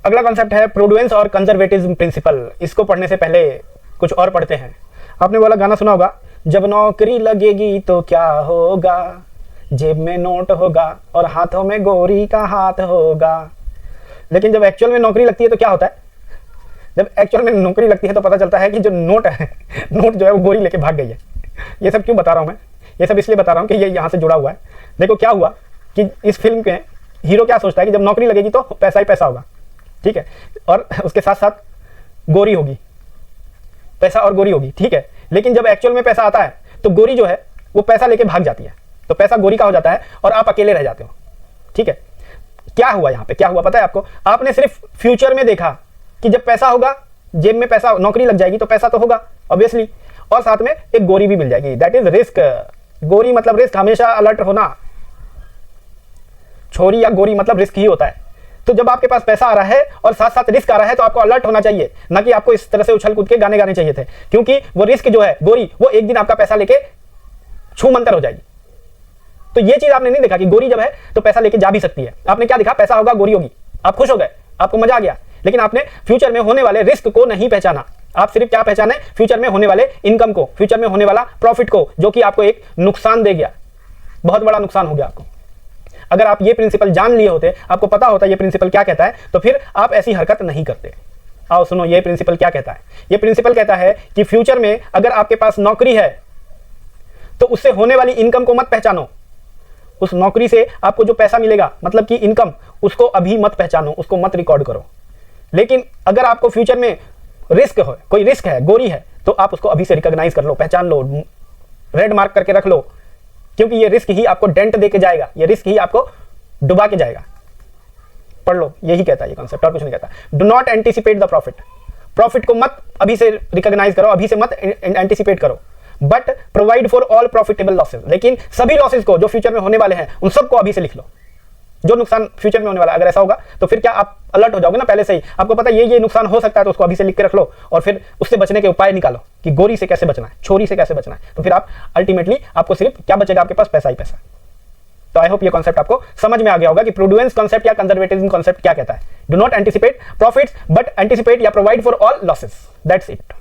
अगला कॉन्सेप्ट है प्रूडेंस और कंजर्वेटिज्म प्रिंसिपल। इसको पढ़ने से पहले कुछ और पढ़ते हैं। आपने वाला गाना सुना होगा, जब नौकरी लगेगी तो क्या होगा, जेब में नोट होगा और हाथों में गोरी का हाथ होगा। लेकिन जब एक्चुअल में नौकरी लगती है तो क्या होता है? जब एक्चुअल में नौकरी लगती है तो पता चलता है कि जो नोट है, नोट जो है वो गोरी लेके भाग गई है। ये सब क्यों बता रहा हूँ मैं? ये सब इसलिए बता रहा हूँ कि ये यहाँ से जुड़ा हुआ है। देखो क्या हुआ कि इस फिल्म के हीरो क्या सोचता है कि जब नौकरी लगेगी तो पैसा ही पैसा होगा, ठीक है, और उसके साथ साथ गोरी होगी, पैसा और गोरी होगी, ठीक है। लेकिन जब एक्चुअल में पैसा आता है तो गोरी जो है वो पैसा लेके भाग जाती है, तो पैसा गोरी का हो जाता है और आप अकेले रह जाते हो, ठीक है। क्या हुआ यहाँ पे, क्या हुआ पता है आपको? आपने सिर्फ फ्यूचर में देखा कि जब पैसा होगा, जेब में पैसा, नौकरी लग जाएगी तो पैसा तो होगा ऑब्वियसली, और साथ में एक गोरी भी मिल जाएगी, दैट इज रिस्क। गोरी मतलब रिस्क, हमेशा अलर्ट होना। छोरी या गोरी मतलब रिस्क ही होता है। तो जब आपके पास पैसा आ रहा है और साथ साथ रिस्क आ रहा है तो आपको अलर्ट होना चाहिए, ना कि आपको इस तरह से उछल कूद के गाने गाने चाहिए थे, क्योंकि वो रिस्क जो है गोरी, वो एक दिन आपका पैसा लेके छू मंतर हो जाएगी। तो ये चीज आपने नहीं देखा कि गोरी जब है तो पैसा लेके जा भी सकती है। आपने क्या देखा? पैसा होगा, गोरी होगी, आप खुश हो गए, आपको मजा आ गया। लेकिन आपने फ्यूचर में होने वाले रिस्क को नहीं पहचाना। आप सिर्फ क्या पहचाने? फ्यूचर में होने वाले इनकम को, फ्यूचर में होने वाला प्रॉफिट को, जो कि आपको एक नुकसान दे गया, बहुत बड़ा नुकसान हो गया आपको। अगर आप ये प्रिंसिपल जान लिए होते, आपको पता होता ये प्रिंसिपल क्या कहता है, तो फिर आप ऐसी हरकत नहीं करते। आओ सुनो, ये प्रिंसिपल क्या कहता है। ये प्रिंसिपल कहता है कि फ्यूचर में अगर आपके पास नौकरी है तो उससे होने वाली इनकम को मत पहचानो। उस नौकरी से आपको जो पैसा मिलेगा, मतलब कि इनकम, उसको अभी मत पहचानो, उसको मत रिकॉर्ड करो। लेकिन अगर आपको फ्यूचर में रिस्क हो, कोई रिस्क है, गोरी है, तो आप उसको अभी से रिकॉग्नाइज कर लो, पहचान लो, रेड मार्क करके रख लो, क्योंकि ये रिस्क ही आपको डेंट देके जाएगा, ये रिस्क ही आपको डुबा के जाएगा। पढ़ लो, यही कहता है ये कॉन्सेप्ट, और कुछ नहीं कहता। Do not anticipate the profit. Profit को मत अभी से रिकॉग्नाइज करो, अभी से मत एंटिसिपेट करो, but provide for all profitable losses. लेकिन सभी लॉसेस को जो फ्यूचर में होने वाले हैं उन सबको अभी से लिख लो, जो नुकसान फ्यूचर में होने वाला है। अगर ऐसा होगा तो फिर क्या आप अलर्ट हो जाओगे ना पहले से ही, आपको पता है ये नुकसान हो सकता है, तो उसको अभी से लिख के रख लो और फिर उससे बचने के उपाय निकालो कि गोरी से कैसे बचना है, छोरी से कैसे बचना है। तो फिर आप अल्टीमेटली आपको सिर्फ क्या बचेगा? आपके पास पैसा ही पैसा। तो आई होप ये कॉन्सेप्ट आपको समझ में आ गया होगा कि प्रूडेंस कॉन्सेप्ट या कंजर्वेटिज्म कॉन्सेप्ट क्या कहता है। Do not anticipate profits but anticipate या provide for all losses, that's it.